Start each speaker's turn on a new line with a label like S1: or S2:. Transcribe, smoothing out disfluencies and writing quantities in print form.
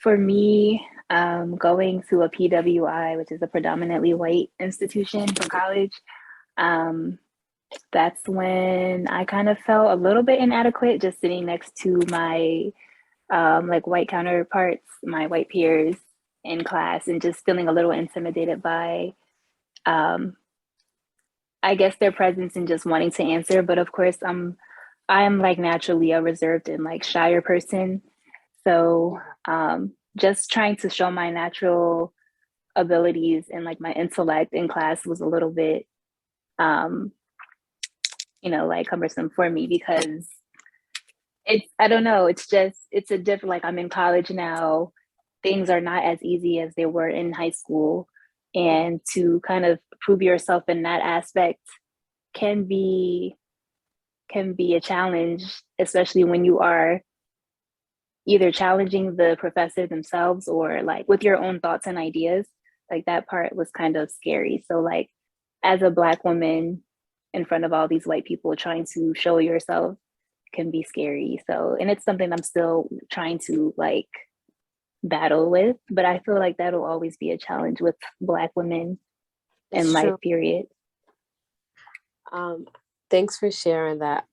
S1: For me, going to a PWI, which is a predominantly white institution for college, um, that's when I kind of felt a little bit inadequate just sitting next to my like white counterparts, my white peers in class, and just feeling a little intimidated by, um, I guess, their presence and just wanting to answer. But of course, I'm like naturally a reserved and like shyer person. So just trying to show my natural abilities and like my intellect in class was a little bit, um, like cumbersome for me because I don't know, it's a different, like I'm in college now. Things are not as easy as they were in high school. And to kind of prove yourself in that aspect can be can be a challenge, especially when you are either challenging the professor themselves or like with your own thoughts and ideas. Like that part was kind of scary. So like as a black woman in front of all these white people trying to show yourself can be scary. So and it's something I'm still trying to like battle with, but I feel like that'll always be a challenge with black women in
S2: It's
S1: life,
S2: true.
S1: period.
S2: Um, Thanks for sharing that.